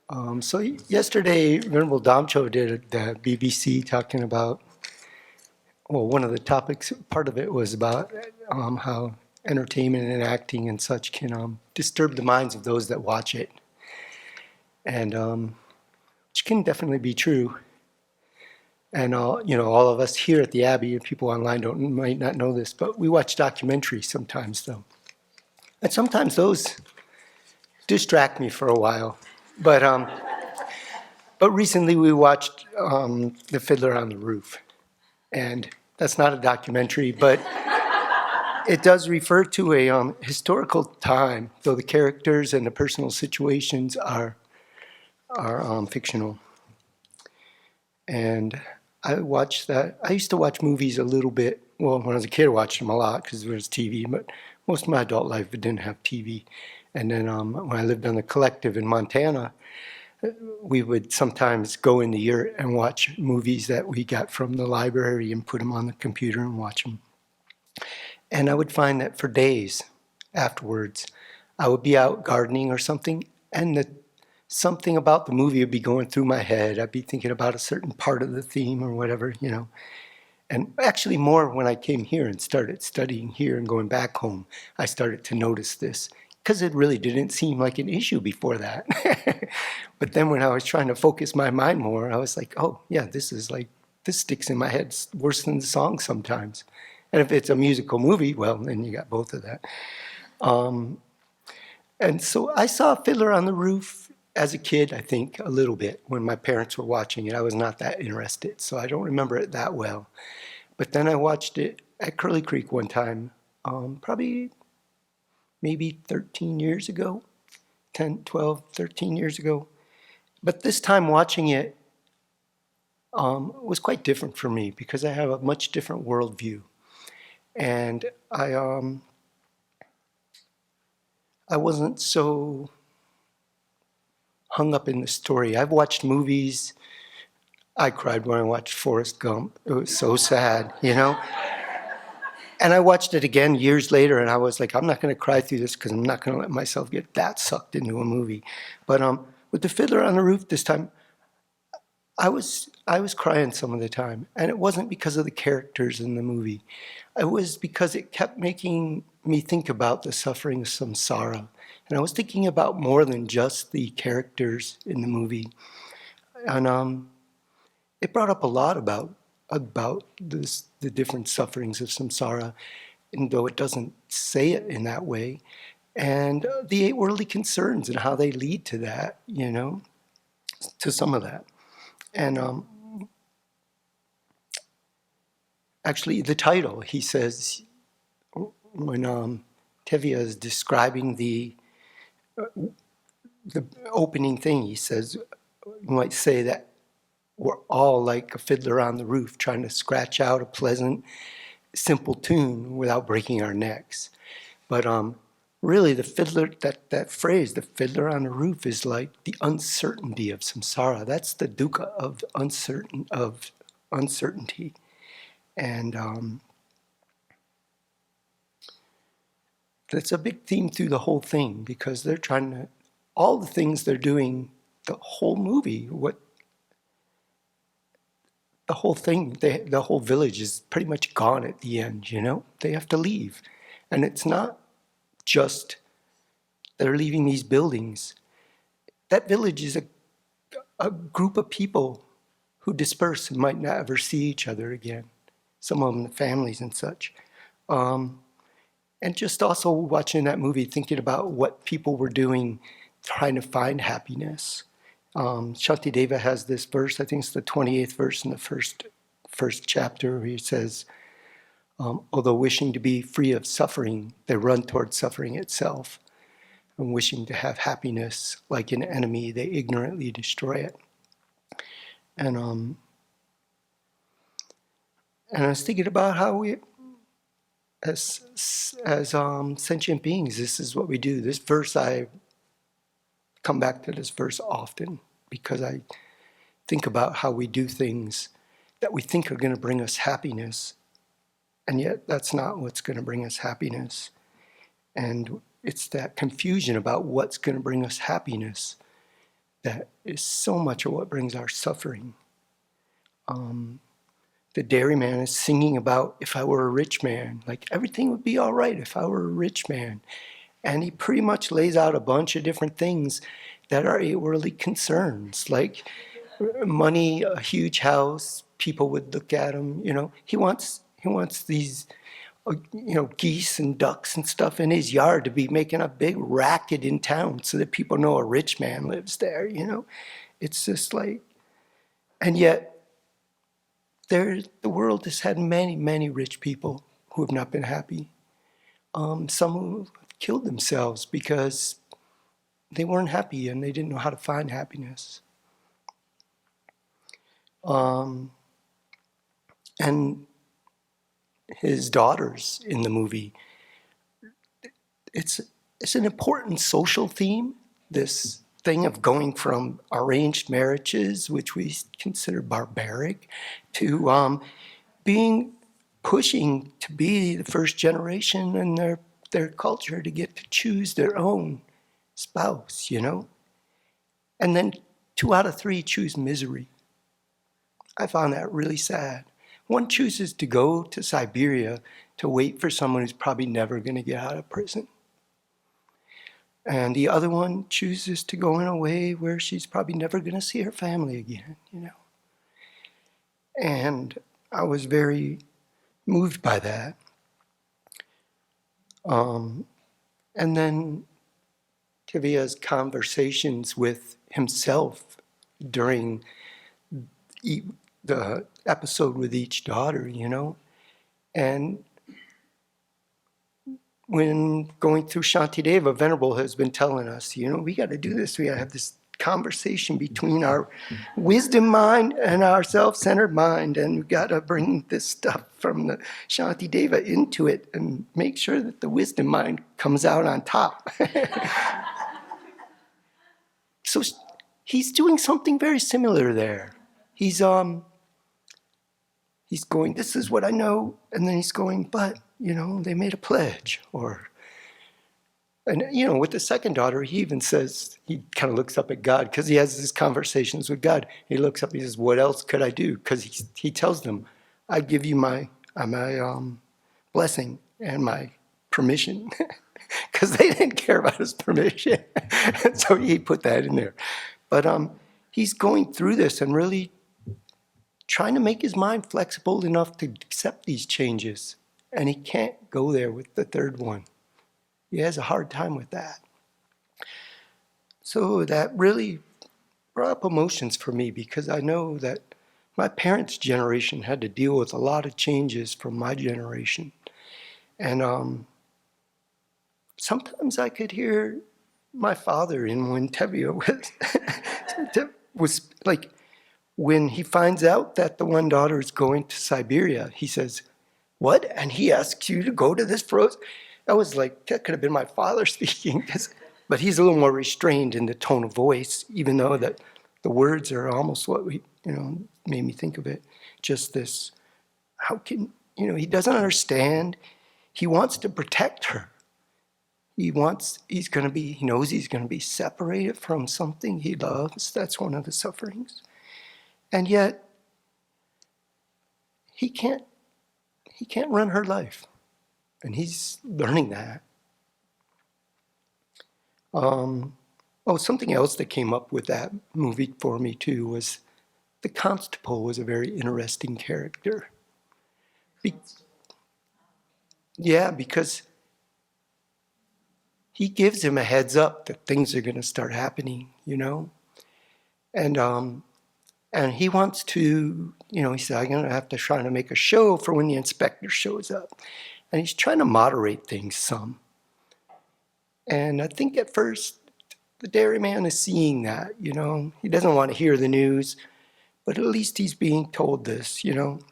Yesterday, Venerable Damcho did the BBC talking about, well, one of the topics, part of it was about how entertainment and acting and such can disturb the minds of those that watch it. And which can definitely be true. And all of us here at the Abbey and people online might not know this, but we watch documentaries sometimes, though. And sometimes those distract me for a while. But recently we watched The Fiddler on the Roof. And that's not a documentary, but it does refer to a historical time, though the characters and the personal situations are fictional. And I watched that. I used to watch movies a little bit. Well, when I was a kid, I watched them a lot because there was TV, but most of my adult life, it didn't have TV. And then when I lived on the Collective in Montana, we would sometimes go in the year and watch movies that we got from the library and put them on the computer and watch them. And I would find that for days afterwards, I would be out gardening or something, and something about the movie would be going through my head. I'd be thinking about a certain part of the theme or whatever, And actually more when I came here and started studying here and going back home, I started to notice this. Because it really didn't seem like an issue before that. But then when I was trying to focus my mind more, I was like, oh, yeah, this sticks in my head worse than the song sometimes. And if it's a musical movie, well, then you got both of that. And so I saw Fiddler on the Roof as a kid, I think, a little bit. When my parents were watching it, I was not that interested, so I don't remember it that well. But then I watched it at Curly Creek one time, probably maybe 13 years ago, 10, 12, 13 years ago. But this time watching it was quite different for me because I have a much different worldview. And I wasn't so hung up in the story. I've watched movies. I cried when I watched Forrest Gump. It was so sad, And I watched it again years later, and I was like, I'm not going to cry through this because I'm not going to let myself get that sucked into a movie. But with The Fiddler on the Roof this time, I was crying some of the time, and it wasn't because of the characters in the movie. It was because it kept making me think about the suffering of samsara, and I was thinking about more than just the characters in the movie, and it brought up a lot about the different sufferings of samsara, and though it doesn't say it in that way, and the eight worldly concerns and how they lead to that, to some of that. And actually, the title, he says, when Tevye is describing the opening thing, he says, you might say that we're all like a fiddler on the roof trying to scratch out a pleasant, simple tune without breaking our necks. But really, the fiddler, that phrase, the fiddler on the roof, is like the uncertainty of samsara. That's the dukkha of uncertainty. And that's a big theme through the whole thing because they're trying to, all the things they're doing, the whole movie, the whole thing, the whole village is pretty much gone at the end, They have to leave. And it's not just they're leaving these buildings. That village is a group of people who disperse and might not ever see each other again. Some of them families and such. And just also watching that movie, thinking about what people were doing, trying to find happiness. Shantideva has this verse, I think it's the 28th verse in the first chapter, where he says, although wishing to be free of suffering, they run towards suffering itself. And wishing to have happiness like an enemy, they ignorantly destroy it. And I was thinking about how we, as sentient beings, this is what we do. This verse, I come back to this verse often because I think about how we do things that we think are going to bring us happiness, and yet that's not what's going to bring us happiness. And it's that confusion about what's going to bring us happiness that is so much of what brings our suffering. The dairyman is singing about, if I were a rich man, like everything would be all right if I were a rich man. And he pretty much lays out a bunch of different things that are worldly concerns, like money, a huge house, people would look at him, He wants these, geese and ducks and stuff in his yard to be making a big racket in town so that people know a rich man lives there, It's just like, and yet, the world has had many, many rich people who have not been happy. Some who killed themselves because they weren't happy and they didn't know how to find happiness. And his daughters in the movie, it's an important social theme, this thing of going from arranged marriages, which we consider barbaric, to pushing to be the first generation in their culture to get to choose their own spouse, And then 2 out of 3 choose misery. I found that really sad. One chooses to go to Siberia to wait for someone who's probably never going to get out of prison. And the other one chooses to go in a way where she's probably never going to see her family again, And I was very moved by that. And then Tivia's conversations with himself during the episode with each daughter, And when going through Shantideva, Venerable has been telling us, we got to do this. We got to have this conversation between our wisdom mind and our self-centered mind, and we got to bring this stuff from the Shantideva into it and make sure that the wisdom mind comes out on top. So he's doing something very similar there. He's going, this is what I know, and then he's going, but they made a pledge, and with the second daughter, he even says, he kind of looks up at God because he has these conversations with God. He looks up, he says, what else could I do? Because he tells them, I give you my blessing and my permission, because they didn't care about his permission. So he put that in there. But he's going through this and really trying to make his mind flexible enough to accept these changes. And he can't go there with the third one. He has a hard time with that. So that really brought up emotions for me, because I know that my parents' generation had to deal with a lot of changes from my generation. And sometimes I could hear my father in when Tevye was like, when he finds out that the one daughter is going to Siberia, he says, what? And he asks you to go to this frozen? I was like, that could have been my father speaking. But he's a little more restrained in the tone of voice, even though that the words are almost what made me think of it. Just this, how can, he doesn't understand. He wants to protect her. He knows he's going to be separated from something he loves. That's one of the sufferings. And yet, he can't run her life. And he's learning that. Something else that came up with that movie for me too was the constable was a very interesting character. Because he gives him a heads up that things are going to start happening, And he wants to, he said, I'm going to have to try to make a show for when the inspector shows up. And he's trying to moderate things some. And I think at first, the dairyman is seeing that, He doesn't want to hear the news, but at least he's being told this, And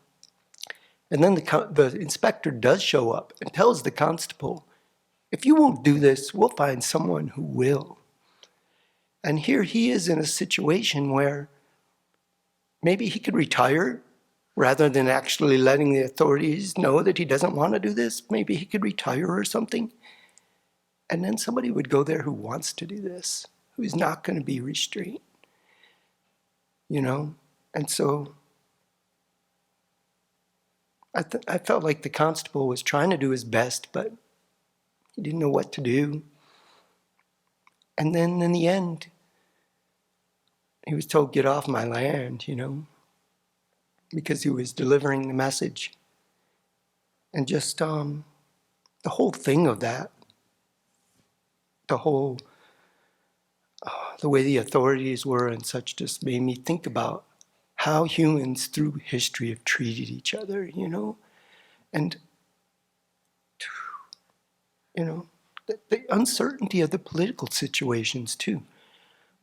then the inspector does show up and tells the constable, if you won't do this, we'll find someone who will. And here he is in a situation where maybe he could retire rather than actually letting the authorities know that he doesn't want to do this. Maybe he could retire or something. And then somebody would go there who wants to do this, who's not going to be restrained. you know? And so I felt like the constable was trying to do his best, but he didn't know what to do. And then in the end, he was told, get off my land, because he was delivering the message. And just the whole thing of that, the whole, the way the authorities were and such just made me think about how humans through history have treated each other, and, the uncertainty of the political situations too.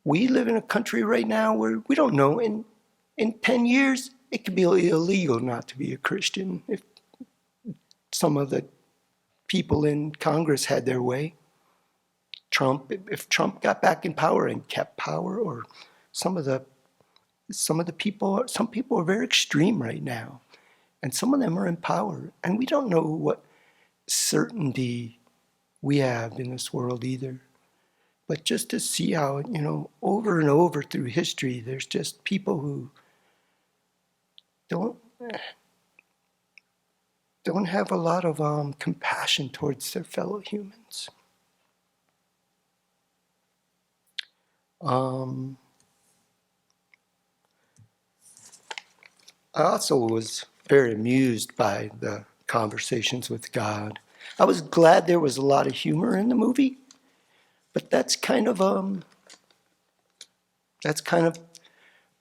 We live in a country right now where we don't know, in 10 years, it could be illegal not to be a Christian if some of the people in Congress had their way. If Trump got back in power and kept power, or some people are very extreme right now, and some of them are in power, and we don't know what certainty we have in this world either. But just to see how, over and over through history, there's just people who don't have a lot of compassion towards their fellow humans. I also was very amused by the conversations with God. I was glad there was a lot of humor in the movie, but that's kind of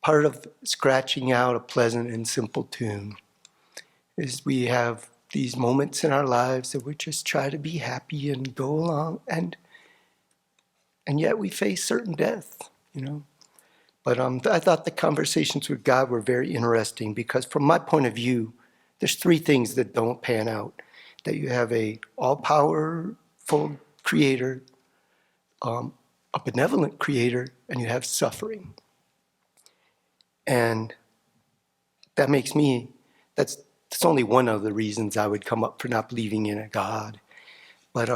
part of scratching out a pleasant and simple tune. Is we have these moments in our lives that we just try to be happy and go along, and yet we face certain death, But I thought the conversations with God were very interesting because from my point of view, there's three things that don't pan out. That you have a all-powerful creator, a benevolent creator, and you have suffering. And that makes me, that's only one of the reasons I would come up for not believing in a God. But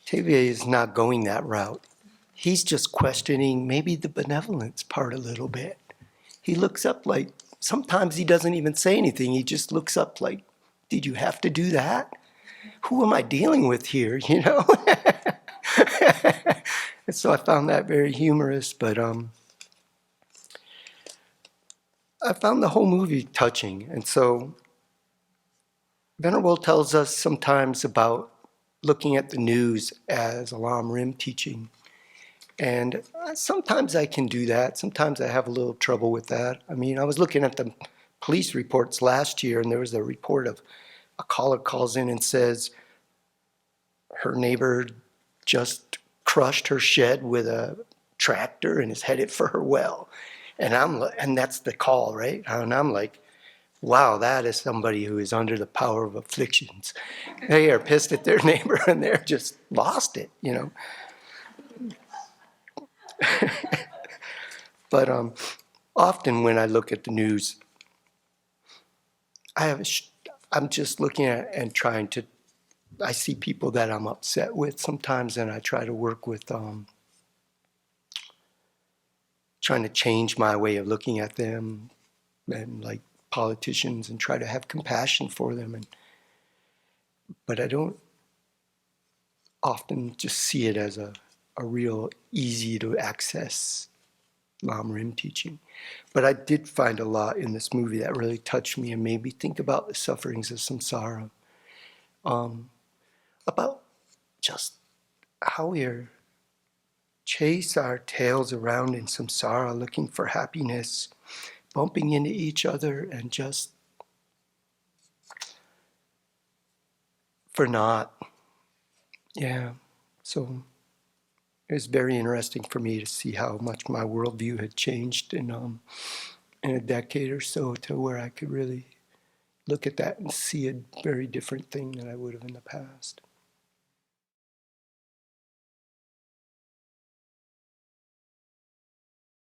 Tevye is not going that route. He's just questioning maybe the benevolence part a little bit. He looks up like, sometimes he doesn't even say anything. He just looks up like, did you have to do that? Who am I dealing with here, And so I found that very humorous, but I found the whole movie touching. And so Venerable tells us sometimes about looking at the news as Alam Rim teaching. And sometimes I can do that. Sometimes I have a little trouble with that. I mean, I was looking at the police reports last year, and there was a report of a caller calls in and says her neighbor just crushed her shed with a tractor and is headed for her well. And that's the call, right? And I'm like, wow, that is somebody who is under the power of afflictions. They are pissed at their neighbor and they're just lost it, But often when I look at the news, I'm just looking at and trying to, I see people that I'm upset with sometimes, and I try to work with trying to change my way of looking at them, and like politicians, and try to have compassion for them. But I don't often just see it as a real easy to access Lam Rim teaching. But I did find a lot in this movie that really touched me and made me think about the sufferings of samsara, about just how we chase our tails around in samsara looking for happiness, bumping into each other, and just for naught. Yeah, so it was very interesting for me to see how much my worldview had changed in a decade or so, to where I could really look at that and see a very different thing than I would have in the past.